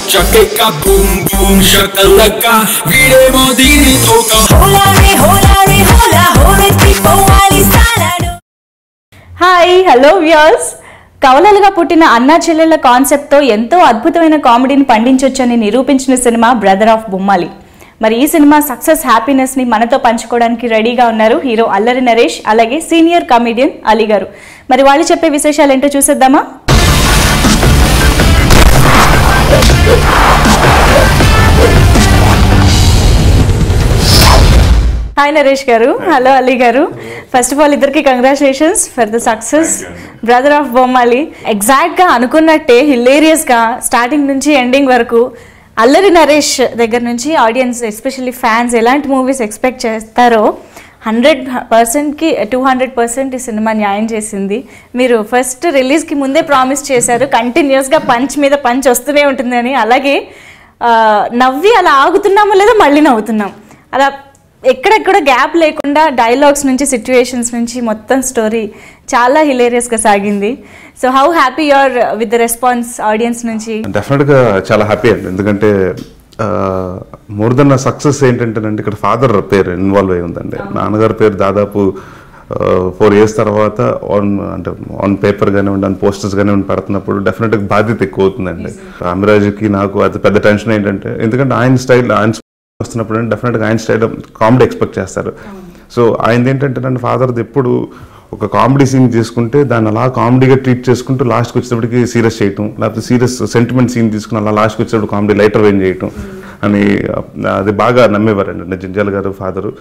pichakeka boom boom shakalaka videmo dini toka hola re hola hore tipo wali salado. Hi, hello viewers. కవలలుగా పుట్టిన అన్నా చెల్లెళ్ల కాన్సెప్ట్తో ఎంతో అద్భుతమైన కామెడీని పండించొచ్చని నిరూపించిన cinema brother of బొమ్మాలి. మరి ఈ సినిమా సక్సెస్ హ్యాపీనెస్ ని మనతో పంచుకోవడానికి రెడీగా ఉన్నారు హీరో అల్లరి నరేష్, అలాగే సీనియర్ కమెడియన్ అలీ గారు. మరి వాళ్ళు చెప్పే విశేషాలు ఏంటో చూసేద్దామా? హాయ్ నరేష్ గారు, హలో అలీ గారు. ఫస్ట్ ఆఫ్ ఆల్ ఇద్దరికి congratulations for the success brother of Bommali. ఎగ్జాక్ట్గా అనుకున్నట్టే హిలేరియస్గా స్టార్టింగ్ నుంచి ఎండింగ్ వరకు అల్లరి నరేష్ దగ్గర నుంచి ఆడియన్స్ ఎస్పెషల్లీ ఫ్యాన్స్ ఎలాంటి మూవీస్ ఎక్స్పెక్ట్ చేస్తారో 100%కి 200% ఈ సినిమా న్యాయం చేసింది. మీరు ఫస్ట్ రిలీజ్కి ముందే ప్రామిస్ చేశారు కంటిన్యూస్గా పంచ్ మీద పంచ్ వస్తూనే ఉంటుందని. అలాగే నవ్వి అలా ఆగుతున్నామో లేదో మళ్ళీ నవ్వుతున్నాం. అలా ఎక్కడెక్కడ గ్యాప్ లేకుండా డైలాగ్స్ నుంచి సిచ్యువేషన్స్ నుంచి మొత్తం స్టోరీ చాలా హిలేరియస్గా సాగింది. So how happy you are with the response audience నుంచి? డెఫినెట్గా చాలా హ్యాపీ అండి. ఎందుకంటే మోర్ దెన్ సక్సెస్ ఏంటంటేనండి, ఇక్కడ ఫాదర్ పేరు ఇన్వాల్వ్ అయి ఉందండి. నాన్నగారి పేరు దాదాపు 4 years తర్వాత ఆన్ పేపర్ కానివ్వండి, ఆన్ పోస్టర్స్ కానివ్వండి పెడుతున్నప్పుడు డెఫినెట్గా బాధ్యత ఎక్కువ అవుతుందండి. అమిరాజ్కి నాకు అది పెద్ద టెన్షన్ ఏంటంటే, ఎందుకంటే ఆయన స్టైల్ ఆయన వస్తున్నప్పుడు డెఫినెట్గా ఆయన స్టైల్ కామెడీ ఎక్స్పెక్ట్ చేస్తారు. సో ఆయనది ఏంటంటే నన్ను ఫాదర్ది ఎప్పుడు ఒక కామెడీ సీన్ తీసుకుంటే దాన్ని అలా కామెడీగా ట్రీట్ చేసుకుంటూ లాస్ట్కి వచ్చేటప్పటికి సీరియస్ చేయటం, లేకపోతే సీరియస్ సెంటిమెంట్ సీన్ తీసుకుని అలా లాస్ట్కి వచ్చేటప్పుడు కామెడీ లైటర్ వేన్ చేయటం అని అది బాగా నమ్మేవారండి జంజాల్ గారు ఫాదరు.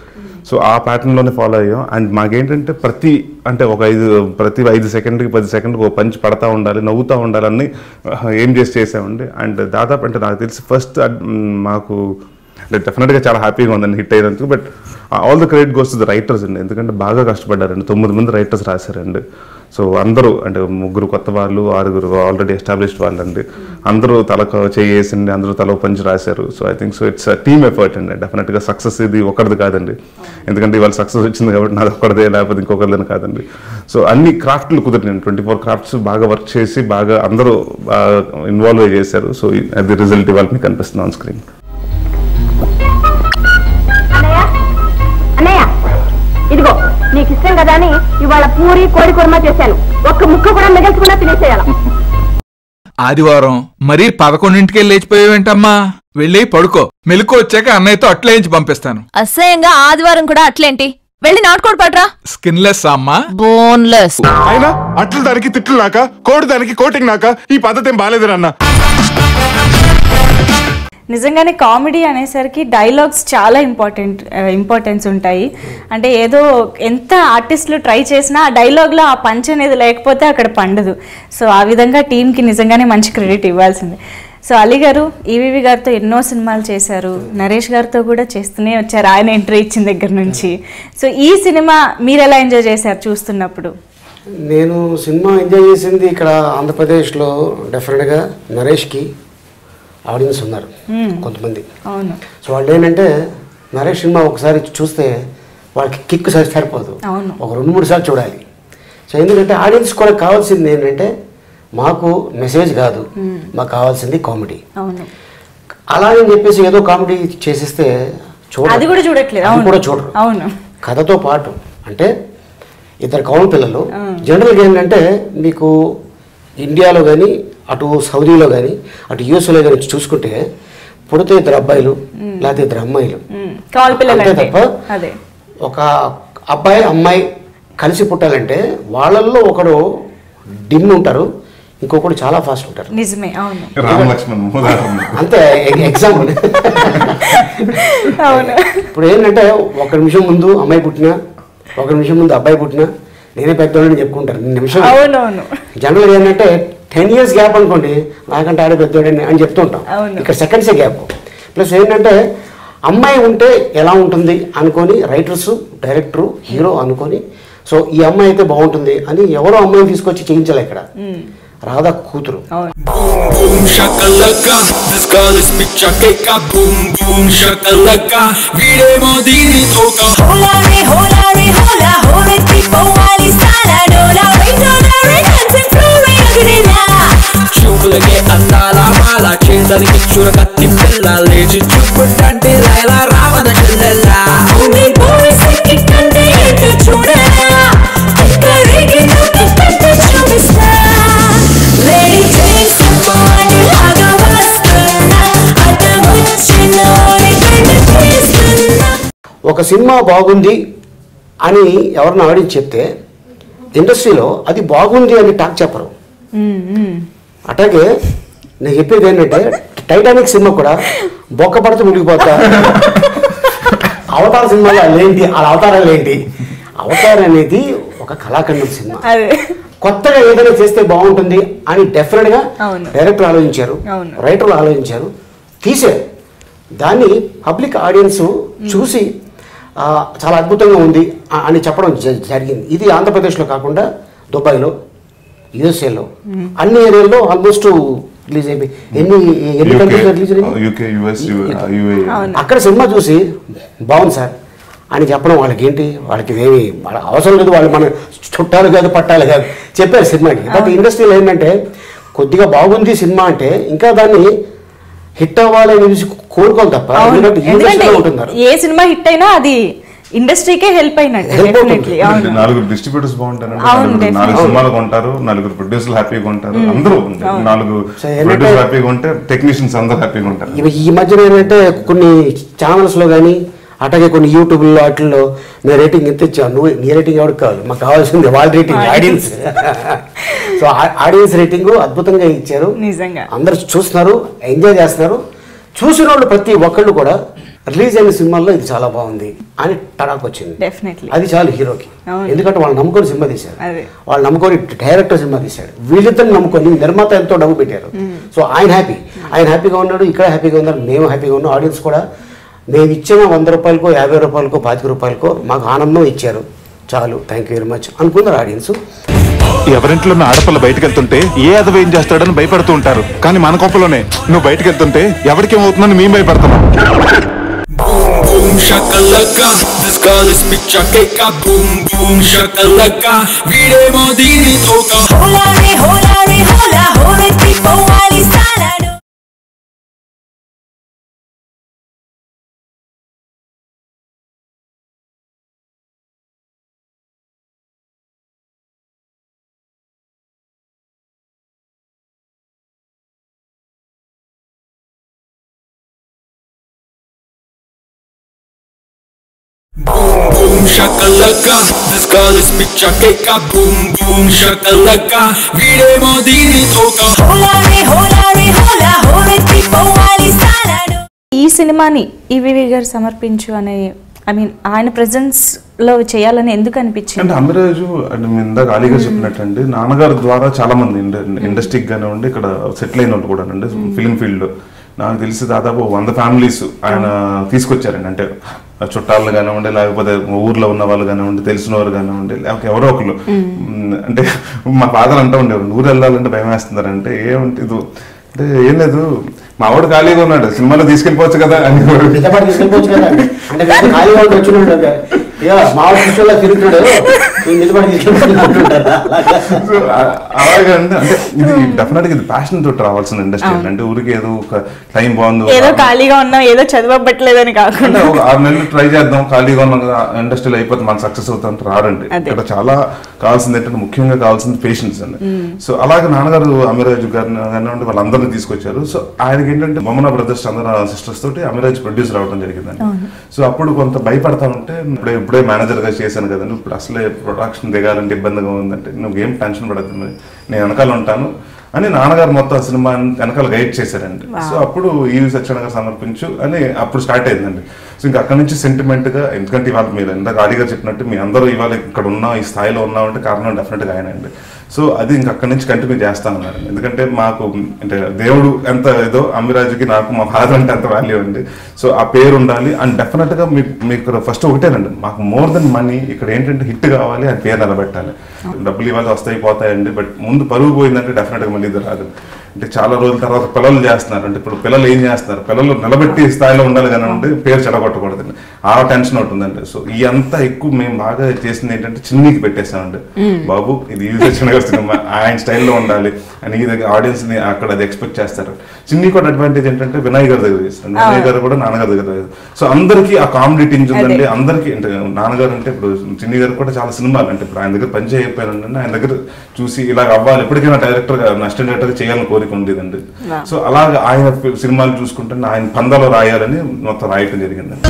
సో ఆ ప్యాటర్న్లోనే ఫాలో అయ్యాం. అండ్ మాకేంటంటే ప్రతి 5 సెకండ్కి 10 సెకండ్కి ఒక పంచ్ పడతా ఉండాలి, నవ్వుతూ ఉండాలని ఏం చేసామండి. అండ్ దాదాపు అంటే నాకు తెలిసి ఫస్ట్ మాకు డెఫినెట్గా చాలా హ్యాపీగా ఉందండి హిట్ అయినందుకు. But all the credit goes to the writers అండి. ఎందుకంటే బాగా కష్టపడ్డారండి. 9 మంది రైటర్స్ రాశారండి. సో అందరూ అంటే 3 కొత్త వాళ్ళు, 6 ఆల్రెడీ ఎస్టాబ్లిష్డ్ వాళ్ళండి. అందరూ తలకు చేసిండి, అందరూ తల పంచి రాశారు. So I think so it's team effort అండి. డెఫినెట్గా సక్సెస్ ఇది ఒకరిది కాదండి. ఎందుకంటే ఇవాళ సక్సెస్ వచ్చింది కాబట్టి నాది ఒకరిదే, లేకపోతే ఇంకొకరిదని కాదండి. సో అన్ని క్రాఫ్ట్లు కుదిరినాయి. 24 క్రాఫ్ట్స్ బాగా వర్క్ చేసి బాగా అందరూ ఇన్వాల్వ్ అయ్యి చేశారు. సో అది రిజల్ట్ ఇవాళ మీకు కనిపిస్తుంది ఆన్ స్క్రీన్. ఇదిగో నీకు ఇష్టం కదా అని ఇవాళ పూరి కోడి కుర్మా చేశాను. ఒక్క ముక్క కూడా మిగల్చకుండా తినేసేయాల. ఆదివారం మరీ 11ంటికే లేచిపోయావేంటమ్మా? వెళ్ళి పడుకో. మెలకు వచ్చాక అన్నయ్యతో అట్లేంచి పంపిస్తాను. అసహ్యంగా ఆదివారం కూడా అట్లేంటి? వెళ్ళి నాటుకోడు పట్రా. స్కిన్లెస్ అమ్మా, బోన్లెస్. అయినా అట్లు దానికి తిట్లు నాక, కోడి దానికి కోటింగ్ నాక, ఈ పద్ధతి ఏం బాగాలేదురన్న. నిజంగానే కామెడీ అనేసరికి డైలాగ్స్ చాలా ఇంపార్టెన్స్ ఉంటాయి. అంటే ఏదో ఎంత ఆర్టిస్టులు ట్రై చేసినా ఆ డైలాగ్లో ఆ పంచ్ అనేది లేకపోతే అక్కడ పండదు. సో ఆ విధంగా టీంకి నిజంగానే మంచి క్రెడిట్ ఇవ్వాల్సింది. సో అలీ గారు ఈవీవి గారితో ఎన్నో సినిమాలు చేశారు, నరేష్ గారితో కూడా చేస్తూనే వచ్చారు ఆయన ఎంట్రీ ఇచ్చిన దగ్గర నుంచి. సో ఈ సినిమా మీరు ఎలా ఎంజాయ్ చేశారు చూస్తున్నప్పుడు? నేను సినిమా ఎంజాయ్ చేసింది ఇక్కడ ఆంధ్రప్రదేశ్లో డెఫినెట్గా నరేష్కి ఆడియన్స్ ఉన్నారు కొంతమంది. సో వాళ్ళు ఏంటంటే నరేష్ సినిమా ఒకసారి చూస్తే వాళ్ళకి కిక్ సరిపోదు, ఒక 2-3 సార్లు చూడాలి. సో ఎందుకంటే ఆడియన్స్ కూడా కావాల్సింది ఏంటంటే మాకు మెసేజ్ కాదు, మాకు కావాల్సింది కామెడీ. అలా అని చెప్పేసి ఏదో కామెడీ చేసేస్తే చూడరు. కథతో పాటు అంటే 2 కౌలు పిల్లలు జనరల్గా ఏంటంటే మీకు ఇండియాలో కానీ అటు సౌదీలో కానీ అటు యూఎస్లో కానీ చూసుకుంటే పుడితే 2 అబ్బాయిలు లేకపోతే 2 అమ్మాయిలు అంతే తప్ప ఒక అబ్బాయి అమ్మాయి కలిసి పుట్టాలంటే వాళ్ళల్లో ఒకడు డిమ్ ఉంటారు, ఇంకొకడు చాలా ఫాస్ట్ ఉంటారు. నిజమే, అవును. అంతే ఎగ్జాంపుల్. ఇప్పుడు ఏంటంటే 1 నిమిషం ముందు అమ్మాయి పుట్టినా 1 నిమిషం ముందు అబ్బాయి పుట్టినా నేనే పెద్దవాడిని చెప్పుకుంటారు. నిమిషం జనరల్గా ఏంటంటే 10 years గ్యాప్ అనుకోండి, నాకంటే ఆడే పెద్దోడని అని చెప్తుంటాం. ఇక్కడ సెకండ్సే గ్యాప్. ప్లస్ ఏంటంటే అమ్మాయి ఉంటే ఎలా ఉంటుంది అనుకొని రైటర్స్, డైరెక్టరు, హీరో అనుకొని సో ఈ అమ్మాయి అయితే బాగుంటుంది అని ఎవరో అమ్మాయిని తీసుకొచ్చి చేయించాలి. ఇక్కడ రాధా కూతురు. చూపులకే అందాల మాల చేతనికి చురకత్తి పిల్ల లేచి చూపుంటే లైలా రావణ చెల్లెల్లా ఒక సినిమా బాగుంది అని ఎవరిని ఆడియన్స్ చెప్తే ఇండస్ట్రీలో అది బాగుంది అని టాక్ చెప్పరు. అట్లాగే నేను చెప్పేది ఏంటంటే టైటానిక్ సినిమా కూడా బొక్క పడితే మునిగిపోతా, అవతార సినిమాలో ఏంటి ఆ అవతారాలు ఏంటి, అవతారం అనేది ఒక కళాఖండం సినిమా. కొత్తగా ఏదైనా చేస్తే బాగుంటుంది అని డెఫినెట్గా డైరెక్టర్ ఆలోచించారు, రైటర్లు ఆలోచించారు, తీసారు. దాన్ని పబ్లిక్ ఆడియన్స్ చూసి చాలా అద్భుతంగా ఉంది అని చెప్పడం జరిగింది. ఇది ఆంధ్రప్రదేశ్లో కాకుండా దుబాయ్లో, యుఎస్ఏలో అన్ని ఏరియాల్లో ఆల్మోస్ట్ రిలీజ్ అయిపోయి ఎన్ని కంట్రీస్ రిలీజ్ అయ్యింది. అక్కడ సినిమా చూసి బాగుంది సార్ అని చెప్పడం వాళ్ళకి ఏంటి, వాళ్ళకి ఏమి అవసరం లేదు, వాళ్ళు మన చుట్టాలు కాదు పట్టాలు కాదు చెప్పారు సినిమాకి. బట్ ఇండస్ట్రీలో ఏంటంటే కొద్దిగా బాగుంది సినిమా అంటే ఇంకా దాన్ని హిట్ అవ్వాలని చూసి కోరుకోవాలి తప్ప ఉంటున్నారు. ఏ సినిమా హిట్ అయినా అది ఇండస్ట్రీకే హెల్ప్ అయినట్టు. 4 డిస్ట్రిబ్యూటర్స్ బాగుంటారు, 4 సినిమాలు కొంటారు, 4 ప్రొడ్యూసర్లు హ్యాపీగా ఉంటారు, అందరూ 4 ప్రొడ్యూసర్ హ్యాపీగా ఉంటే టెక్నీషియన్స్ అందరూ హ్యాపీగా ఉంటారు. ఈ మధ్యన ఏంటంటే కొన్ని ఛానల్స్ లో కానీ అట్లాగే కొన్ని యూట్యూబ్లో వాటిల్లో నేను రేటింగ్ ఎంత ఇచ్చాను, నువ్వు నీ రేటింగ్ ఎవరికి కావాలి, మాకు కావాల్సింది వాళ్ళ rating audience. So audience rating అద్భుతంగా ఇచ్చారు, అందరు చూస్తున్నారు, ఎంజాయ్ చేస్తున్నారు. చూసిన వాళ్ళు ప్రతి ఒక్కళ్ళు కూడా రిలీజ్ అయిన సినిమాల్లో ఇది చాలా బాగుంది అని టడాక్ వచ్చింది. అది చాలు హీరోకి, ఎందుకంటే వాళ్ళు నమ్ముకొని సినిమా తీశారు, వాళ్ళు నమ్ముకొని డైరెక్టర్ సినిమా తీశాడు, వీళ్ళిద్దరిని నమ్ముకొని నిర్మాత ఎంతో డబ్బు పెట్టారు. సో ఆయన హ్యాపీగా ఉన్నాడు, ఇక్కడ హ్యాపీగా ఉన్నారు, మేము హ్యాపీగా ఉన్నాం. ఆడియన్స్ కూడా మేము ఇచ్చిన 100 రూపాయలకో 50 రూపాయలకో 25 రూపాయలకో మాకు ఆనందం ఇచ్చారు, చాలు థ్యాంక్ యూ వెరీ మచ్ అనుకున్నారు ఆడియన్స్. ఎవరింట్లో ఆడపిల్ల బయటకు వెళ్తుంటే ఏ అదవ ఏం చేస్తాడని భయపడుతూ ఉంటారు, కానీ మన కొంపలోనే నువ్వు బయటకు వెళ్తుంటే ఎవరికి ఏమవుతుందని మేము భయపడుతున్నాం. Boom shakalaka, this girl is picture cake. Boom boom shakalaka, videmo dini toka. Hola re hola re hola, hore tipo wali salado. Boom boom shakalaka, this girl is picture cake. Boom boom shakalaka, videmo dini toka. Hola re hola, hore tipo wali salado. ఈ సినిమాని ఈవీవి గారు సమర్పించు అనే ఆయన presence లో చేయాలని ఎందుకు అనిపించింది? అంటే అమిరాజు అంటే ఇందాక అలీ గారు చెప్పినట్టండి, నాన్నగారి ద్వారా చాలా మంది ఇండస్ట్రీకి కానివ్వండి, ఇక్కడ సెటిల్ అయిన వాళ్ళు కూడా అండి ఫిలిం ఫీల్డ్ నాకు తెలిసి దాదాపు 100 ఫ్యామిలీస్ ఆయన తీసుకొచ్చారండి. అంటే చుట్టాలు కానివ్వండి, లేకపోతే ఊర్లో ఉన్న వాళ్ళు కానివ్వండి, తెలిసిన వారు కానివ్వండి, లేకపోతే ఎవరో ఒకరు. అంటే మా ఫాదర్ అంటూ ఉండేవారు, ఊరు వెళ్ళాలంటే భయం వేస్తున్నారంటే ఏమంటే ఇది అంటే ఏం లేదు, మా వాడు ఖాళీగా ఉన్నాడు, సినిమాలో తీసుకెళ్ళిపోవచ్చు కదా అని. తీసుకెళ్ళిపోవచ్చు కదా అంటే ఖాళీగా వచ్చినాడు, మావాడు తిరుగుతున్నాడు, అలాగే అంటే ఇది డెఫినెట్ గా ఇది ప్యాషన్ తోటి రావాల్సిన ఇండస్ట్రీ. అంటే ఊరికి ఏదో ఒక టైం బాగుంది, ఏదో ఖాళీగా ఉన్నాం, ఏదో చదవబట్టలేదని కాకుండా ఒక 6 నెలలు ట్రై చేద్దాం, ఖాళీగా ఉన్నాం కదా ఇండస్ట్రీలో అయిపోతే మనం సక్సెస్ అవుతాం రాడండి. ఇక్కడ చాలా కావాల్సింది ఏంటంటే ముఖ్యంగా కావాల్సింది పేషెన్స్ అండి. సో అలాగే నాన్నగారు అమిరాజు గారిని కానివ్వండి వాళ్ళందరినీ తీసుకొచ్చారు. సో ఆయనకి ఏంటంటే బొమ్మన బ్రదర్స్ అందరూ సిస్టర్స్ తోటి అమిరాజ్ ప్రొడ్యూసర్ అవడం జరిగిందండి. సో అప్పుడు కొంత భయపడతా ఉంటే ఇప్పుడే మేనేజర్ గా చేశాను కదండి, ఇప్పుడు అసలే ప్రొడక్షన్ దిగాలంటే ఇబ్బందిగా ఉందంటే నువ్వేం టెన్షన్ పడద్దు, నేను వెనకాల ఉంటాను అని నాన్నగారు మొత్తం ఆ సినిమా వెనకాల గైడ్ చేశారండి. సో అప్పుడు ఈవి సత్యనారాయణ గారు సమర్పించు అని అప్పుడు స్టార్ట్ అయిందండి. సో ఇంకా అక్కడ నుంచి సెంటిమెంట్ గా, ఎందుకంటే ఇవాళ మీరు ఇందాక అడిగా చెప్పినట్టు మీ అందరూ ఇవాళ ఇక్కడ ఉన్నాం, ఈ స్థాయిలో ఉన్నాం అంటే కారణం డెఫినెట్ గా ఆయనండి. సో అది ఇంకా అక్కడి నుంచి కంటిన్యూ చేస్తానన్నారు. ఎందుకంటే మాకు అంటే దేవుడు ఎంత ఏదో అమిరాజుకి నాకు మా ఫాదర్ అంటే అంత వాల్యూ ఉంది. సో ఆ పేరు ఉండాలి అండ్ డెఫినెట్ గా మీకు ఫస్ట్ ఒకటేనండి, మాకు మోర్ దెన్ మనీ ఇక్కడ ఏంటంటే హిట్ కావాలి, ఆ పేరు నిలబెట్టాలి. డబ్బులు ఇవాళ వస్తాయి పోతాయండి, బట్ ముందు పరుగు పోయిందంటే డెఫినెట్ గా మళ్ళీ ఇది రాదు. అంటే చాలా రోజుల తర్వాత పిల్లలు చేస్తున్నారు, అంటే ఇప్పుడు పిల్లలు ఏం చేస్తున్నారు, పిల్లలు నిలబెట్టి స్థాయిలో ఉండాలి కానీ అంటే పేరు చెడగొట్టకూడదండి, ఆ టెన్షన్ ఉంటుందండి. సో ఈ అంతా ఎక్కువ మేము బాగా చేసింది ఏంటంటే చిన్నికి పెట్టేస్తామండి. బాబు ఇది సినిమా ఆయన స్టైల్లో ఉండాలి అని ఆడియన్స్ ని అక్కడ అది ఎక్స్పెక్ట్ చేస్తారు. చిన్ని కూడా అడ్వాంటేజ్ ఏంటంటే వినయ్ గారి దగ్గర చేస్తారు, వినయ్ గారు కూడా నాన్నగారి దగ్గర. సో అందరికి ఆ కామెడీ టింజ్ ఉందండి అందరికి. అంటే నాన్నగారు అంటే ఇప్పుడు చిన్ని గారు కూడా చాలా సినిమాలు అంటే ఇప్పుడు ఆయన దగ్గర పని చేయకపోయానండి, ఆయన దగ్గర చూసి ఇలా అవ్వాలి ఎప్పటికైనా డైరెక్టర్ గా అసిస్టెంట్ డైరెక్టర్ చేయాలని కోరిక ఉండేదండి. సో అలాగే ఆయన సినిమాలు చూసుకుంటే ఆయన పందాలో రాయాలని మొత్తం రాయటం జరిగిందండి.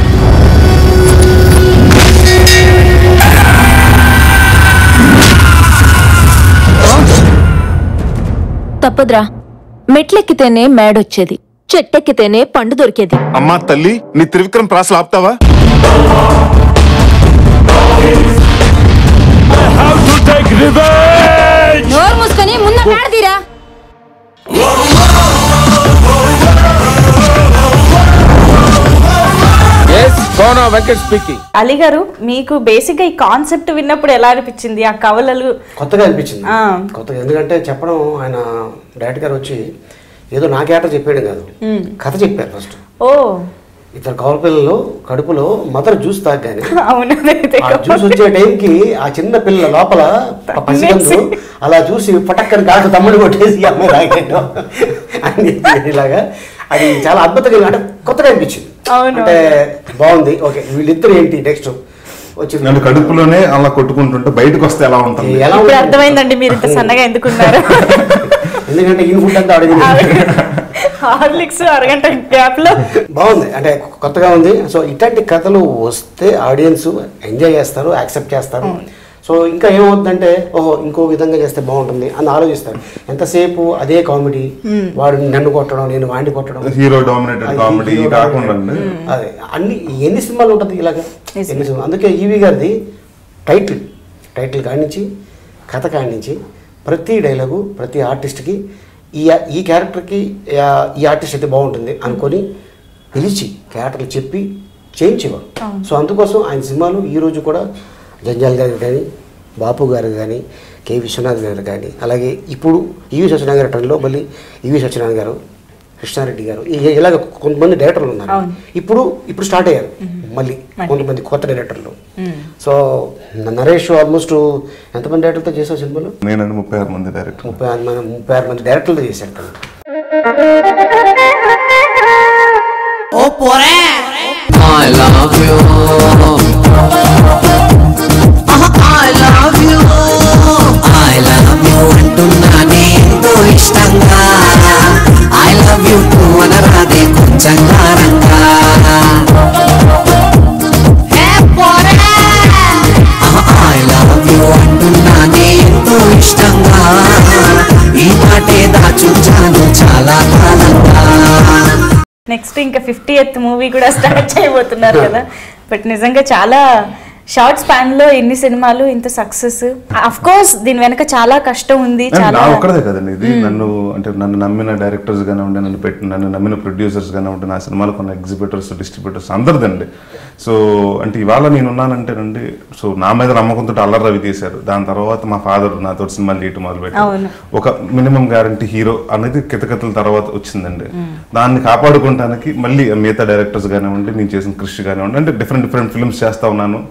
తప్పదురా, మెట్లెక్కితేనే మేడొచ్చేది, చెట్టెక్కితేనే పండు దొరికేది. అమ్మా తల్లి, నీ త్రివిక్రమ్ ప్రాసలు ఆపుతావా? నోరు మూసుకొని ముందు మేడదీరా. అలీ గారు, మీకు బేసిక్ గా ఈ కాన్సెప్ట్ విన్నప్పుడు ఎలా అనిపించింది? ఆ కవలలు కొత్తగా అనిపించింది, కొత్తగా. ఎందుకంటే చెప్పడం ఆయన డైరెక్టర్ గారు వచ్చి ఏదో నా క్యారెక్టర్ చెప్పాడు కాదు, కథ చెప్పారు ఫస్ట్. ఓ ఇద్దరు కవల పిల్లలు కడుపులో మదర్ జ్యూస్ తాగానే అవును, జ్యూస్ వచ్చే టైంకి ఆ చిన్న పిల్లల లోపల పసిగందు అలా చూసి పటక్కని కాదు తమ్ముడు కొట్టేసి అమ్మాయి తాగాడు అని ఇలాగా. అది చాలా అద్భుతంగా అంటే కొత్తగా అనిపించింది. అంటే బాగుంది. ఓకే, వీళ్ళిద్దరు ఏంటి నెక్స్ట్ వచ్చింది కడుపులోనే అలా కొట్టుకుంటుంటే బయటకు వస్తే ఎలా ఉంటుంది? ఇప్పుడు అర్థమైందండి మీరు ఇంత సన్నగా ఎందుకున్నారు. ఎందుకంటే ఈ ఫుడ్ అంతా హార్లిక్స్ అరగంట గ్యాప్ లో బాగుంది, అంటే కొత్తగా ఉంది. సో ఇట్లాంటి కథలు వస్తే ఆడియన్స్ ఎంజాయ్ చేస్తారు, యాక్సెప్ట్ చేస్తారు. సో ఇంకా ఏమవుతుందంటే ఓహో ఇంకో విధంగా చేస్తే బాగుంటుంది అని ఆలోచిస్తారు. ఎంతసేపు అదే కామెడీ, వాడు నన్ను కొట్టడం నేను వాడిని కొట్టడం, హీరో డామినేటెడ్ కామెడీ కాకుండా అదే అన్ని ఎన్ని సినిమాలు ఉంటుంది ఇలాగా, ఎన్ని సినిమాలు. అందుకే ఈవి గారిది టైటిల్ కానించి కథ కానించి ప్రతి డైలాగు ప్రతి ఆర్టిస్ట్కి ఈ క్యారెక్టర్కి ఈ ఆర్టిస్ట్ అయితే బాగుంటుంది అనుకొని పిలిచి క్యారెక్టర్లు చెప్పి చేయించేవారు. సో అందుకోసం ఆయన సినిమాలు ఈరోజు కూడా జంజాల్ గారు కానీ బాపు గారు కానీ కె విశ్వనాథ్ గారు కానీ అలాగే ఇప్పుడు ఈవి సత్యనారాయణ గారి టైంలో మళ్ళీ ఈవి సత్యనారాయణ గారు, కృష్ణారెడ్డి గారు, ఇలాగ కొంతమంది డైరెక్టర్లు ఉన్నారు. ఇప్పుడు స్టార్ట్ అయ్యారు మళ్ళీ కొంతమంది కొత్త డైరెక్టర్లు. సో నరేష్ ఆల్మోస్ట్ ఎంతమంది డైరెక్టర్తో చేశారు సినిమాలు? నేను 36 మంది డైరెక్టర్, 36 మంది డైరెక్టర్లతో చేశారు కదా. అంటున్నానే ఎంతో ఇష్టంగా ఐ లవ్ యూ టూ అనరాదే కొంచెం గారంగా. ఐ లవ్ యూ అంటున్నానే ఎంతో ఇష్టంగా, ఈ మాటే దాచుంచాను చాలా కాలంగా. నెక్స్ట్ ఇంకా 50th మూవీ కూడా స్టార్ట్ చేయబోతున్నారు కదా. బట్ నిజంగా చాలా షార్ట్ స్పాన్ లో ఎన్ని సినిమాలు, ఇంత సక్సెస్. అఫ్ కోర్స్ దీని వెనక చాలా కష్టం ఉంది. చాలా ఒక్కడే కదండి ఇది. నన్ను నమ్మిన డైరెక్టర్స్ గానే ఉండే, నన్ను నమ్మిన ప్రొడ్యూసర్స్ గానే ఉండే, నా సినిమాలు కొన్న ఎగ్జిబిటర్స్, డిస్ట్రిబ్యూటర్స్ అందరిదండి. సో అంటే ఇవాళ నేను ఉన్నానంటేనండి, సో నా మీద నమ్మకంతో అల్లరి రవి తీశారు. దాని తర్వాత మా ఫాదర్ నాతో సినిమాలు చేయటం మొదలుపెట్టారు. ఒక మినిమం గ్యారంటీ హీరో అనేది కితకితల తర్వాత వచ్చిందండి. దాన్ని కాపాడుకోవడానికి మళ్ళీ మిగతా డైరెక్టర్స్ కానివ్వండి, నేను చేసిన కృషి కానివ్వండి, అంటే డిఫరెంట్ ఫిల్మ్స్ చేస్తా ఉన్నాను.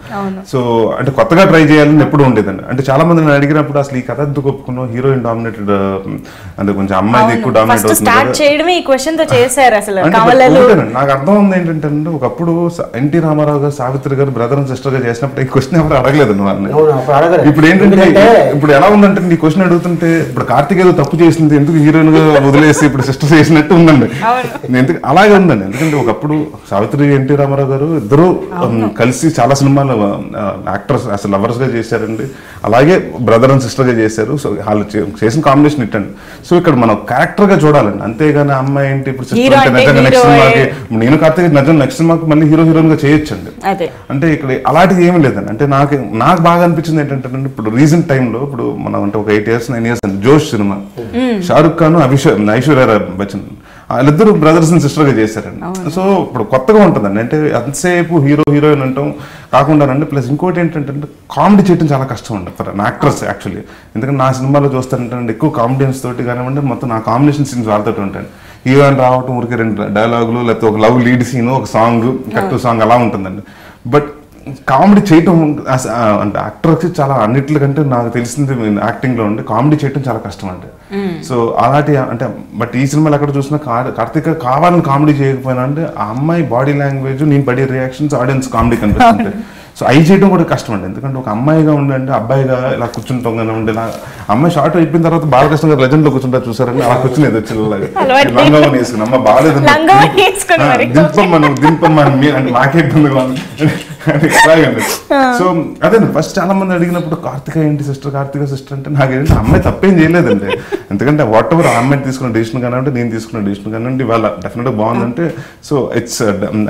సో అంటే కొత్తగా ట్రై చేయాలని ఎప్పుడు ఉండేదండి. అంటే చాలా మంది నేను అడిగినప్పుడు అసలు ఈ కథ ఎందుకు ఒప్పుకున్నావు, హీరోయిన్ డామినేటెడ్ అంటే కొంచెం అమ్మాయిది ఎక్కువ డామినేట్ అవుతుంది. నాకు అర్థం ఉంది ఏంటంటే ఒకప్పుడు ఎన్టీ రామారావు గారు సావిత్రి గారు బ్రదర్ అండ్ సిస్టర్ గా చేసినప్పుడు ఈ క్వశ్చన్ ఎవరు అడగలేదు వాళ్ళని. ఇప్పుడు ఏంటంటే ఇప్పుడు ఎలా ఉందంటే నీ క్వశ్చన్ అడుగుతుంటే ఇప్పుడు కార్తీక్ ఏదో తప్పు చేసింది ఎందుకు హీరోయిన్ గా వదిలేసి ఇప్పుడు సిస్టర్ చేసినట్టు ఉందండి. ఎందుకు అలాగే ఉందండి. ఎందుకంటే ఒకప్పుడు సావిత్రి ఎన్టీ రామారావు గారు ఇద్దరు కలిసి చాలా సినిమాలు యాక్టర్స్ అసలు లవర్స్ గా చేశారండి. అలాగే బ్రదర్ అండ్ సిస్టర్ గా చేశారు. సో వాళ్ళు చేసిన కాంబినేషన్ ఇట్టండి. సో ఇక్కడ మనం క్యారెక్టర్ గా చూడాలండి, అంతేగాని అమ్మాయి ఏంటి ఇప్పుడు సిస్టర్ అంటే నిజంగా నెక్స్ట్ సినిమాకి నేను కార్తీక్ నిజంగా నెక్స్ట్ సినిమాకి మళ్ళీ హీరోయిన్ గా చేయొచ్చండి. అంటే ఇక్కడ అలాంటిది ఏమీ లేదండి. అంటే నాకు బాగా అనిపించింది ఏంటంటే ఇప్పుడు రీసెంట్ టైంలో ఇప్పుడు మనం అంటే ఒక 8 years 9 years జోష్ సినిమా, షారుఖ్ ఖాన్ ఐశ్వర్య రాయ్ బచ్చన్ వాళ్ళిద్దరు బ్రదర్స్ అండ్ సిస్టర్ గా చేశారండి. సో ఇప్పుడు కొత్తగా ఉంటుందండి, అంటే అంతసేపు హీరో హీరోయిన్ అంటాం కాకుండానండి. ప్లస్ ఇంకోటి ఏంటంటే కామెడీ చేయడం చాలా కష్టం అండి ఫర్ యాక్టర్స్ యాక్చువల్లీ. ఎందుకంటే నా సినిమాలో చూస్తానంటే ఎక్కువ కామెడియన్స్ తోటి కానివ్వండి, మొత్తం నా కాంబినేషన్ సీన్స్ వాళ్ళతో ఉంటాయి. హీరోయిన్ రావటం ఊరికి 2 డైలాగులు, లేకపోతే ఒక లవ్ లీడ్ సీన్, ఒక సాంగ్, కట్టు సాంగ్ అలా ఉంటుందండి. బట్ కామెడీ చేయటం అంటే యాక్టర్కి చాలా అన్నిటికంటే నాకు తెలిసింది యాక్టింగ్లో ఉండి కామెడీ చేయటం చాలా కష్టం అండి. సో అలాంటి అంటే బట్ ఈ సినిమాలో ఎక్కడ చూసినా కార్తీక కావాలని కామెడీ చేయకపోయినా అంటే ఆ అమ్మాయి బాడీ లాంగ్వేజ్, నేను పడే రియాక్షన్స్ ఆడియన్స్ కామెడీ కనిపిస్తుంటాయి. సో అవి చేయడం కూడా కష్టం అండి, ఎందుకంటే ఒక అమ్మాయిగా ఉండండి అబ్బాయిగా ఇలా కూర్చుంటాం కానీ ఉండి అమ్మాయి షార్ట్ అయిపోయిన తర్వాత బాలకృష్ణ గారు లెజెండ్ లో కూర్చుంటారు చూసారండి, అలా కూర్చునేది వచ్చిల్లగా లంగవని వేసుకుని అమ్మ బాగాలేదు దింపమ్మని అంటే నాకే ఇబ్బందిగా ఉంది. సో అదే ఫస్ట్ చాలా మంది అడిగినప్పుడు కార్తిక ఏంటి సిస్టర్, కార్తిక సిస్టర్ అంటే నాకేంటి అమ్మాయి తప్పేం చేయలేదండి. ఎందుకంటే వాట్ ఎవర్ ఆ అమ్మాయి తీసుకున్న డిసిషన్ కానివ్వండి, నేను తీసుకున్న డిసిషన్ కానివ్వండి, వాళ్ళ డెఫినెట్గా బాగుందంటే సో ఇట్స్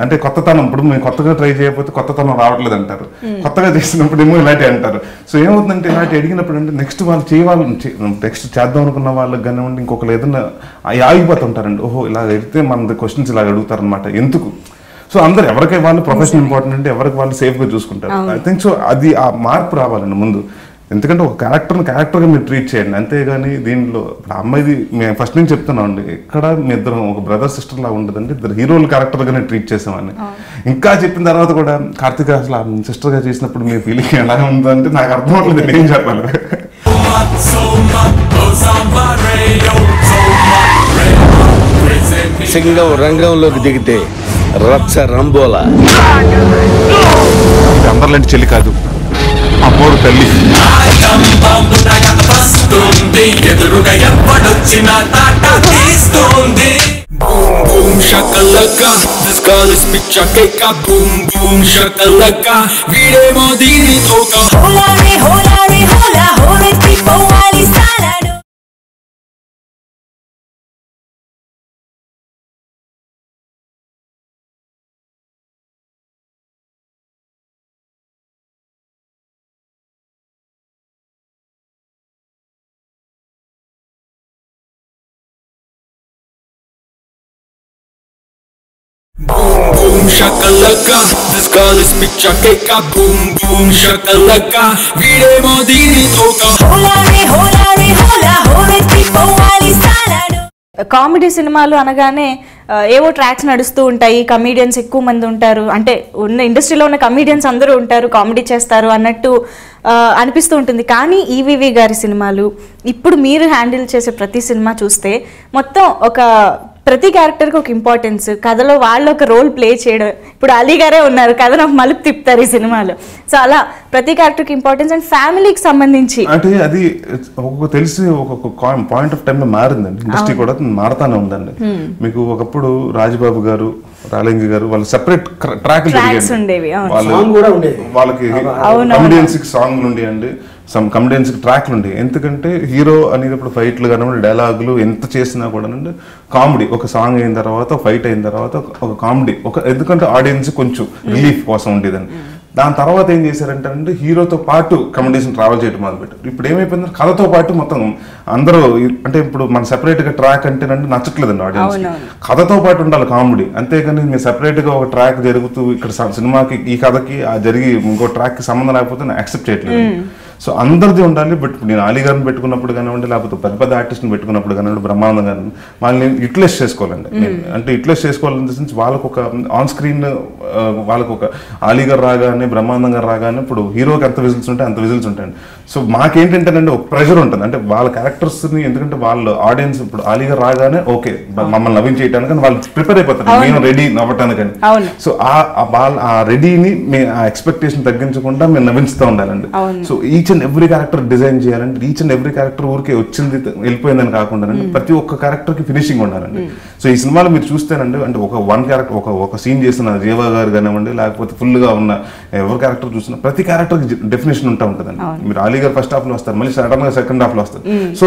అంటే కొత్తతనం. ఇప్పుడు మేము కొత్తగా ట్రై చేయకపోతే కొత్తతనం రావట్లేదు అంటారు, కొత్తగా చేసినప్పుడు ఏమో ఇలాంటి అంటారు. సో ఏమవుతుందంటే ఇలాంటి అడిగినప్పుడు అంటే నెక్స్ట్ వాళ్ళు నెక్స్ట్ చేద్దాం అనుకున్న వాళ్ళకి కానివ్వండి, ఇంకొకరు ఏదైనా ఆగిపోతుంటారండి. ఓహో ఇలా అడిగితే మన క్వశ్చన్స్ ఇలా అడుగుతారు అనమాట, ఎందుకు. సో అందరు ఎవరికి వాళ్ళు ప్రొఫెషన్ ఇంపార్టెంట్ అంటే ఎవరికి వాళ్ళు సేఫ్గా చూసుకుంటారు. ఐ థింక్ సో అది ఆ మార్పు రావాలండి ముందు. ఎందుకంటే ఒక క్యారెక్టర్గా మీరు ట్రీట్ చేయండి, అంతేగాని దీనిలో ఇప్పుడు అమ్మాయిది మేము ఫస్ట్ నుంచి చెప్తున్నాం అండి, ఎక్కడ మీ ఇద్దరు ఒక బ్రదర్ సిస్టర్ లాగా ఉండదండి, ఇద్దరు హీరోల క్యారెక్టర్గానే ట్రీట్ చేసామని. ఇంకా చెప్పిన తర్వాత కూడా కార్తీక అసలు సిస్టర్గా చేసినప్పుడు మీ ఫీలింగ్ ఎలా ఉందంటే నాకు అర్థం అవ్వట్లేదు ఏం చెప్పాలి. సింగం రంగంలోకి దిగితే రచ్చ రంబోలా. అందరిలాంటి చెల్లి కాదు, అమ్మోరు తల్లి. ఎదురుగా ఎవ్వడొచ్చినా తాటా తీస్తుంది. Boom boom shakalaka, this girl is picture cake. Boom boom shakalaka, వీడేమో దీని తోక. Hola re hola tipo wali salado. Boom boom shakalaka, this girl is picture cake. Boom boom shakalaka, వీడేమో దీని తోక. Hola re tipo wali salado. Comedy సినిమాలు అనగానే ఏవో tracks నడుస్తూ ఉంటాయి, కమీడియన్స్ ఎక్కువ మంది ఉంటారు, అంటే ఉన్న ఇండస్ట్రీలో ఉన్న కమీడియన్స్ అందరూ ఉంటారు, కామెడీ చేస్తారు అన్నట్టు అనిపిస్తూ ఉంటుంది. కానీ ఈవీవి గారి సినిమాలు ఇప్పుడు మీరు హ్యాండిల్ చేసే ప్రతి సినిమా చూస్తే మొత్తం ప్రతి క్యారెక్టర్కి ఒక ఇంపార్టెన్స్, కథలో వాళ్ళు ఒక రోల్ ప్లే చేయడం. ఇప్పుడు అలీ గారే ఉన్నారు, కథను ఒక మలుపు తిప్పుతారు ఈ సినిమాలో. సో అలా ప్రతి క్యారెక్టర్కి ఇంపార్టెన్స్ అండ్ ఫ్యామిలీకి సంబంధించి అంటే అది తెలిసి ఒక పాయింట్ ఆఫ్ టైంలో మారిందండి, ఇండస్ట్రీ కూడా మారుతానే ఉందండి. మీకు ఒకప్పుడు రాజబాబు గారు, రాలింగి గారు వాళ్ళు సెపరేట్ ట్రాక్స్ ఉండేవి, వాళ్ళకి కమెడియన్స్ కి సాంగ్లు ఉండేయండి, సమ్ కమెడియన్స్ కి ట్రాక్లు ఉండేవి. ఎందుకంటే హీరో అనేది ఇప్పుడు ఫైట్లు కానివ్వండి, డైలాగులు ఎంత చేసినా కూడా కామెడీ, ఒక సాంగ్ అయిన తర్వాత ఫైట్ అయిన తర్వాత ఒక కామెడీ, ఎందుకంటే ఆడియన్స్ కొంచెం రిలీఫ్ కోసం ఉండేదండి. దాని తర్వాత ఏం చేశారంటే హీరోతో పాటు కమెడీషన్ ట్రావెల్ చేయడం మొదలుపెట్టారు. ఇప్పుడు ఏమైపోయింది, కథతో పాటు మొత్తం అందరూ అంటే ఇప్పుడు మన సెపరేట్ గా ట్రాక్ అంటే నచ్చట్లేదండి ఆడియన్స్. కథతో పాటు ఉండాలి కామెడీ, అంతేగాని మీరు సెపరేట్ గా ఒక ట్రాక్ జరుగుతూ ఇక్కడ సినిమాకి ఈ కథకి జరిగి ఇంకో ట్రాక్ కి సంబంధం లేకపోతే నేను యాక్సెప్ట్ చేయట్లేదు. సో అందరిది ఉండాలి. బట్ నేను అలీ గారిని పెట్టుకున్నప్పుడు కానివ్వండి, లేకపోతే పెద్ద పెద్ద ఆర్టిస్ట్ని పెట్టుకున్నప్పుడు కానివ్వండి, బ్రహ్మానందం గారిని వాళ్ళని యూటిలైజ్ చేసుకోవాలండి. అంటే యూటిలైజ్ చేసుకోవాలని సెన్స్ వాళ్ళకు ఒక ఆన్ స్క్రీన్ వాళ్ళకు ఒక అలీ గారు రాగానే, బ్రహ్మానందం గారు రాగానే ఇప్పుడు హీరోకి ఎంత విజిల్స్ ఉంటాయి అంత విజిల్స్ ఉంటాయండి. సో మాకేంటంటేనండి ఒక ప్రెషర్ ఉంటుంది, అంటే వాళ్ళ క్యారెక్టర్స్ని, ఎందుకంటే వాళ్ళు ఆడియన్స్ ఇప్పుడు అలీ గారు రాగానే ఓకే మమ్మల్ని నవ్వించేయటానికి వాళ్ళు ప్రిపేర్ అయిపోతారు, మేము రెడీ నవ్వటానికని. సో ఆ రెడీని ఆ ఎక్స్పెక్టేషన్ తగ్గించకుండా మేము నవ్వించుతూ ఉండాలండి. So each and every character design చేయాలంటే ఈచ్ అండ్ ఎవ్రీ క్యారెక్టర్ ఊరికే వచ్చింది వెళ్ళిపోయిందని కాకుండా ప్రతి ఒక్క క్యారెక్టర్ కి ఫినిషింగ్ ఉండాలండి. సో ఈ సినిమాలో మీరు చూస్తేనండి, అంటే వన్ క్యారెక్టర్ ఒక సీన్ చేసిన జీవా గారు కానివ్వండి, లేకపోతే ఫుల్ గా ఉన్న ఎవరి క్యారెక్టర్ చూసినా ప్రతి క్యారెక్టర్ కి డెఫినేషన్ ఉంటా ఉంటుందండి. మీరు అలీ గారు ఫస్ట్ హాఫ్ లో వస్తారు, మళ్ళీ సడన్ గా సెకండ్ హాఫ్ లో వస్తారు. సో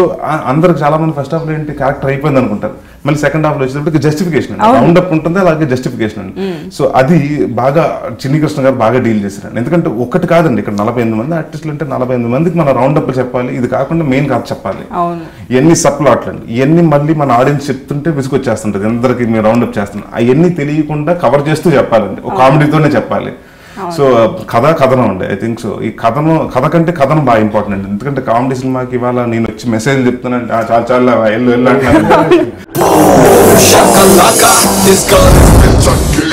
అందరికి చాలా మంది ఫస్ట్ హాఫ్ లో ఏంటి క్యారెక్టర్ అయిపోయింది అనుకుంటారు, మళ్ళీ సెకండ్ హాఫ్ లో వచ్చేటప్పటికి జస్టిఫికేషన్ రౌండ్ అప్ ఉంటుంది, అలాగే జస్టిఫికేషన్ అండి. సో అది బాగా చిన్ని కృష్ణ గారు బాగా డీల్ చేశారండి. ఎందుకంటే ఒకటి కాదండి, ఇక్కడ 48 మంది ఆర్టిస్టులు అంటే 48 మందికి మనం రౌండ్ అప్ చెప్పాలి. ఇది కాకుండా మెయిన్ కాదు చెప్పాలి. ఇవన్నీ సప్లాట్లు అండి, ఇవన్నీ మళ్ళీ మన ఆడియన్స్ చెప్తుంటే విసుకొచ్చేస్తుంటది. అందరికి మేము రౌండ్ అప్ చేస్తున్నాం, అవన్నీ తెలియకుండా కవర్ చేస్తూ చెప్పాలండి, ఒక కామెడీతోనే చెప్పాలి. సో కథనం అండి. ఐ థింక్ సో ఈ కథ కంటే కథనం బాగా ఇంపార్టెంట్ అండి. ఎందుకంటే కామెడీ సినిమాకి ఇవాళ నేను వచ్చి మెసేజ్ చెప్తున్నాను, చాలా చాలా ఎల్లు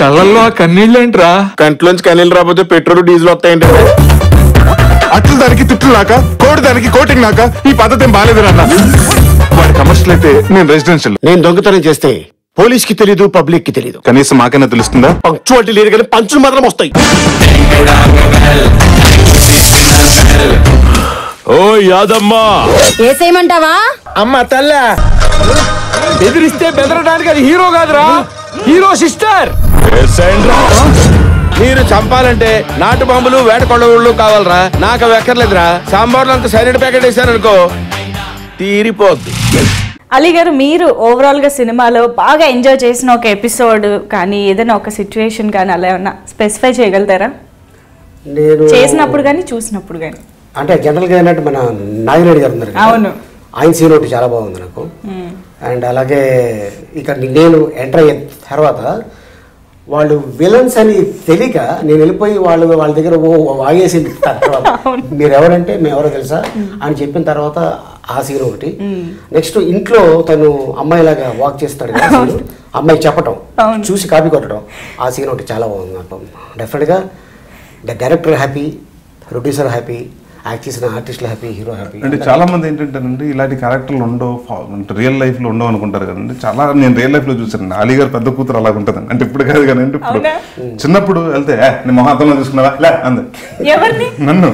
కళ్ళల్లో కన్నీళ్ళేంట్రా? కంట్లోంచి కన్నీళ్ళు రాకపోతే పెట్రోల్ డీజిల్ వస్తాయంటే అట్లు దానికి తిట్లు నాక, కోడి దానికి కోటింగ్ నాక, ఈ పద్ధతి ఏం బాగాలేదు అన్న. వాడి కమర్షియల్ అయితే నేను రెసిడెన్షియల్. నేను దొంగతనం చేస్తే పోలీస్ కి తెలీదు, పబ్లిక్ కి తెలీదు. కనీసం మాకైనా తెలుస్తుందా? పంక్చువాలిటీ లేదు కానీ పంచులు మాత్రం వస్తాయి. ఓ యాదమ్మా, ఏసేయమంటావా? అమ్మ తల్ల బెదిరిస్తే బెదరడానికి అది హీరో కాదురా, హీరో సిస్టర్. మీరు చంపాలంటే నాటు బాంబులు వేట కొండలు కావాలరా, నాకు అవి ఎక్కర్లేదురా. సాంబార్లో అంత సైలెంట్ ప్యాకెట్ వేసారనుకో తీరిపోద్ది. అలీ గారు, మీరు ఓవరాల్ గా సినిమాలో బాగా ఎంజాయ్ చేసిన ఒక ఎపిసోడ్ కానీ ఏదైనా ఒక సిచ్యువేషన్ కానీ అలా ఏమన్నా స్పెసిఫై చేయగలుగుతారా? నేను చేసినప్పుడు కానీ చూసినప్పుడు కానీ. అంటే జనరల్గా ఏంటంటే మన నాగిరెడ్డి గారు ఉన్నారు, అవును, ఆయన సీన్ ఒకటి చాలా బాగుంది నాకు. అండ్ అలాగే ఇక్కడ నేను ఎంటర్ అయిన తర్వాత వాళ్ళు విలన్స్ అని తెలియక నేను వెళ్ళిపోయి వాళ్ళ దగ్గర వాగేసింది. తర్వాత మీరు ఎవరంటే మేము ఎవరో తెలుసా అని చెప్పిన తర్వాత ఆ సీన్ ఒకటి. నెక్స్ట్ ఇంట్లో తను అమ్మాయిలాగా వాక్ చేస్తాడు కదా, అమ్మాయి చెప్పటం చూసి కాపీ కొట్టడం, ఆ సీన్ ఒకటి చాలా బాగుంది నాకు. డెఫినెట్గా the director happy, producer happy, act చేసిన ఆర్టిస్టులు హ్యాపీ, హీరో హ్యాపీ. అంటే చాలా మంది ఏంటంటేనండి ఇలాంటి క్యారెక్టర్లు ఉండవు, అంటే రియల్ లైఫ్ లో ఉండవు అనుకుంటారు కదండి. చాలా నేను రియల్ లైఫ్ లో చూసాను. అలీ గారు పెద్ద కూతురు అలాగ ఉంటుందండి. అంటే ఇప్పుడు కాదు కానీ ఇప్పుడు చిన్నప్పుడు వెళ్తే నీ మొహాతంలో చూసుకున్నావా లే అంది నన్ను.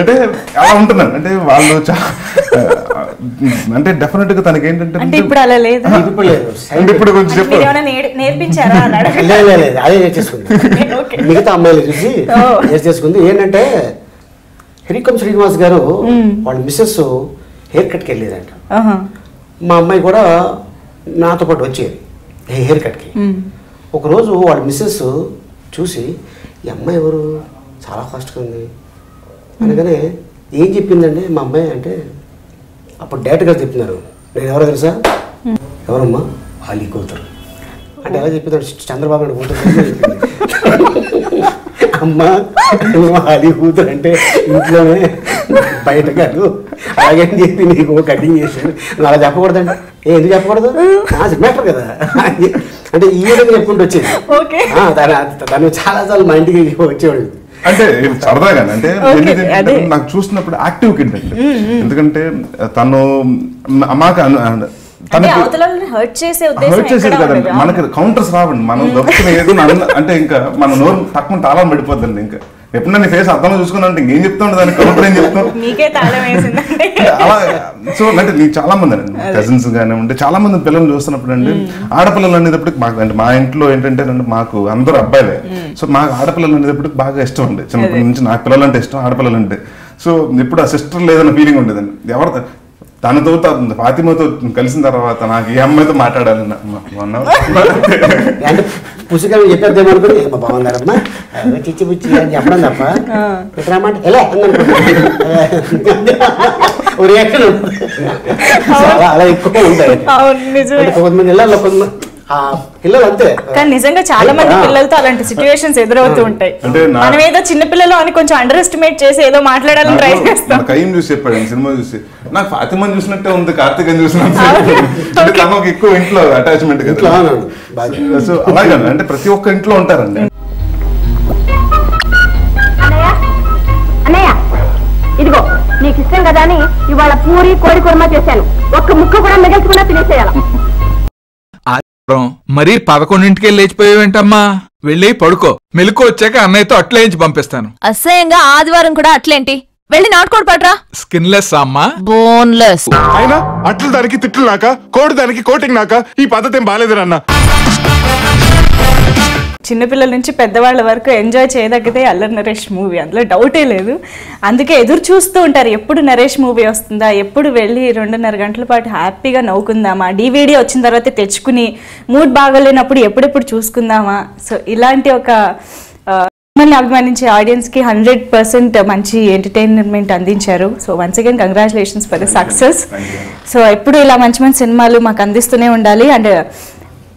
అంటే అలా ఉంటుందండి. అంటే వాళ్ళు అంటే డెఫినెట్ గా తనకి ఏంటంటే ఇప్పుడు అలా లేదు, ఇప్పుడు కొంచెం చెప్పు నేర్పించారా? అదే నేర్చేసుకుంది, మిగతా అమ్మాయిలు చూసి నేర్చేసుకుంది. ఏంటంటే హెరికం శ్రీనివాస్ గారు వాళ్ళ మిస్సెస్ హెయిర్ కట్కి వెళ్ళేదంట. మా అమ్మాయి కూడా నాతో పాటు వచ్చేది హెయిర్ కట్కి. ఒకరోజు వాళ్ళ మిస్సెస్ చూసి ఈ అమ్మాయి ఎవరు చాలా ఫాస్ట్గా ఉంది అనగానే ఏం చెప్పిందండి మా అమ్మాయి అంటే, అప్పుడు డైరెక్ట్ గారు చెప్తున్నారు, నేను ఎవరో తెలుసా? ఎవరమ్మా? అలీ కూతురు అంటే ఎలా చెప్పిందంటే చంద్రబాబు నాయుడు కూతురు చెప్పింది. అమ్మ నువ్వు అలీ కూతురు అంటే ఇంట్లోనే బయట కాదు అలాగని చెప్పి నీకు కటింగ్ చేశాను, నువ్వు అలా చెప్పకూడదండి. ఎందుకు చెప్పకూడదు? మ్యాటర్ కదా అంటే ఈ విధంగా చెప్పుకుంటూ వచ్చేది. తను చాలాసార్లు మా ఇంటికి వచ్చేవాడు. అంటే సరదాగా అంటే నాకు చూసినప్పుడు యాక్టివ్ కిడ్ అండి. ఎందుకంటే తను మాకు హర్ట్ చేసేది కదండి, మనకి కౌంటర్స్ రావండి. మనం దొరుకుతున్న ఏదో అంటే ఇంకా మన నోరు తక్కువ తాళం పడిపోద్దండి. ఇంకా ఎప్పుడు నీ ఫేస్ అర్థంలో చూసుకున్నా అంటే ఇంకేం చెప్తాడు దానికి కౌంటర్ ఏం చెప్తాం అలా. సో అంటే నీకు చాలా మంది అండి కజిన్స్ కానీ ఉంటే చాలా మంది పిల్లలు చూస్తున్నప్పుడు అండి, ఆడపిల్లలు అనేటప్పటికి మాకు అంటే మా ఇంట్లో ఏంటంటే మాకు అందరూ అబ్బాయిలే. సో మాకు ఆడపిల్లలు అనేటప్పటికి బాగా ఇష్టం ఉండే, చిన్నప్పటి నుంచి నాకు పిల్లలు అంటే ఇష్టం, ఆడపిల్లలు అంటే. సో ఇప్పుడు ఆ సిస్టర్ లేదన్న ఫీలింగ్ ఉండేదండి. ఎవరు తనతో ఫాతిమాతో కలిసిన తర్వాత నాకు ఈ అమ్మాయితో మాట్లాడాలన్నా పుస్తకం చెప్పేద్దామనుకుని బాగున్నారమ్మా చిచ్చి పుచ్చి అని చెప్పడం తప్ప పెట్టరామంటే ఎలా అలా ఎక్కువ ఉంటాయి. కొంతమంది ఇళ్ళల్లో పిల్లలు అంతే. కానీ నిజంగా చాలా మంది పిల్లలతో అలాంటి సిచ్యువేషన్స్ ఎదురవుతూ ఉంటాయి. మనం ఏదో చిన్న పిల్లలు అని కొంచెం అండర్ ఎస్టిమేట్ చేసి ఏదో మాట్లాడాలని ట్రై చేస్తాం. కయ్యం చూసి చెప్పాడు సినిమా చూసి, నాకు ఫాతిమాని చూసినట్టే ఉంది, కార్తీక్ చూసినట్టు తమకు ఎక్కువ ఇంట్లో అటాచ్మెంట్ కదా. సో అలాగే అంటే ప్రతి ఒక్క ఇంట్లో ఉంటారండి. అన్నయ్య ఇదిగో నీకు ఇష్టం కదా అని ఇవాళ పూరి కోడి కుర్మా చేశాను, ఒక్క ముక్క కూడా మిగల్చుకున్నా తినేసేయాల. మరీ 11ంటికే లేచిపోయావేంటమ్మా? వెళ్ళి పడుకో, మెలకు వచ్చాక అన్నయ్యతో అట్లేంచి పంపిస్తాను. అసహ్యంగా ఆదివారం కూడా అట్లేంటి? వెళ్ళి నాటుకోడు పడరా. స్కిన్లెస్ అమ్మా, బోన్లెస్. అయినా అట్లు దానికి తిట్లు నాక, కోడి దానికి కోటింగ్ నాక, ఈ పద్ధతి ఏం బాగాలేదు అన్న. చిన్నపిల్లల నుంచి పెద్దవాళ్ళ వరకు ఎంజాయ్ చేయదగ్గదే అల్లరి నరేష్ మూవీ, అందులో డౌటే లేదు. అందుకే ఎదురు చూస్తూ ఉంటారు ఎప్పుడు నరేష్ మూవీ వస్తుందా, ఎప్పుడు వెళ్ళి 2.5 గంటల పాటు హ్యాపీగా నవ్వుకుందామా, DVD వచ్చిన తర్వాత తెచ్చుకుని మూడ్ బాగోలేనప్పుడు ఎప్పుడెప్పుడు చూసుకుందామా. సో ఇలాంటి ఒక మిమ్మల్ని అభిమానించే ఆడియన్స్కి 100% మంచి ఎంటర్టైన్మెంట్ అందించారు. So once again congratulations for the success. So ఎప్పుడు ఇలా మంచి మంచి సినిమాలు మాకు అందిస్తూనే ఉండాలి. అండ్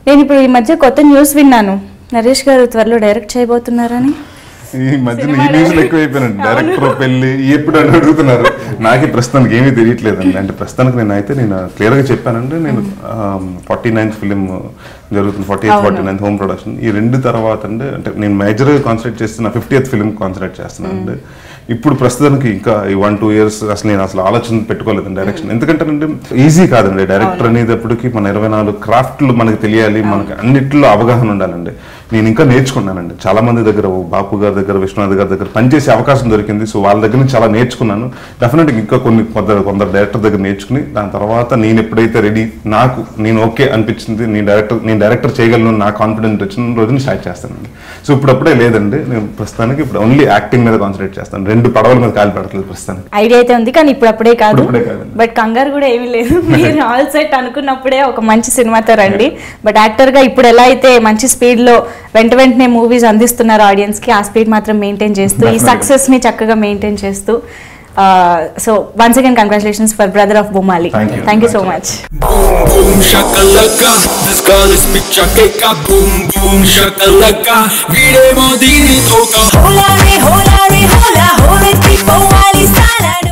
నేను ఇప్పుడు ఈ మధ్య కొత్త న్యూస్ విన్నాను, నరేష్ గారు త్వరలో డైరెక్ట్ చేయబోతున్నారని. ఈ మధ్యన ఈ న్యూస్లు ఎక్కువైపోయినండి. డైరెక్టర్ పెళ్లి ఎప్పుడు అని అడుగుతున్నారు. నాకు ప్రస్తుతానికి ఏమీ తెలియట్లేదండి. అంటే ప్రస్తుతానికి నేను క్లియర్గా చెప్పానండి, నేను 49th ఫిలిం జరుగుతుంది, 48th 49th హోమ్ ప్రొడక్షన్. ఈ 2 తర్వాత అంటే నేను మేజర్గా కాన్సన్ట్రేట్ చేస్తున్నా 50th ఫిలిం కాన్సన్ట్రేట్ చేస్తున్నాను అండి. ఇప్పుడు ప్రస్తుతానికి ఇంకా ఈ 1-2 years నేను అసలు ఆలోచన పెట్టుకోలేదండి డైరెక్షన్. ఎందుకంటే ఈజీ కాదండి డైరెక్టర్ అనేటప్పటికి మన 24 క్రాఫ్ట్లు మనకి తెలియాలి, మనకి అన్నిట్లో అవగాహన ఉండాలండి. నేను ఇంకా నేర్చుకున్నానండి చాలా మంది దగ్గర, బాపు గారి దగ్గర, విశ్వనాథ్ గారి దగ్గర పనిచేసే అవకాశం దొరికింది. సో వాళ్ళ దగ్గర నుంచి చాలా నేర్చుకున్నాను. డెఫినెట్గా ఇంకా కొందరు డైరెక్టర్ దగ్గర నేర్చుకుని దాని తర్వాత నేను ఎప్పుడైతే రెడీ, నేను ఓకే అనిపించింది, నేను డైరెక్టర్ చేయగలను, నా కాన్ఫిడెన్స్ వచ్చిన రోజుని స్టార్ట్ చేస్తానండి. సో ఇప్పుడప్పుడే లేదండి, నేను ప్రస్తుతానికి ఇప్పుడు ఓన్లీ యాక్టింగ్ మీద కాన్సన్ట్రేట్ చేస్తాను. 2 పడవల మీద కాలు పెడతలేదు ప్రస్తుతానికి. ఐడియా అయితే ఉంది కానీ ఇప్పుడప్పుడే కాదు, బట్ కంగారు కూడా ఏమీ లేదు. మీరు ఆల్ సెట్ అనుకున్నప్పుడే ఒక మంచి సినిమాతో రండి. బట్ యాక్టర్ గా ఇప్పుడు ఎలా అయితే మంచి స్పీడ్ లో వెంటనే మూవీస్ అందిస్తున్నారు ఆడియన్స్ కి, ఆ స్పీడ్ మాత్రం మెయింటైన్ చేస్తూ ఈ సక్సెస్ ని చక్కగా మెయింటైన్ చేస్తూ. So once again congratulations for brother of Bommali. Thank you so much. Boom shakalaka, this girl is picture cake. Boom boom shakalaka, vide modini toka. Hola re, hola re, hola, hola tipo Wally Salad.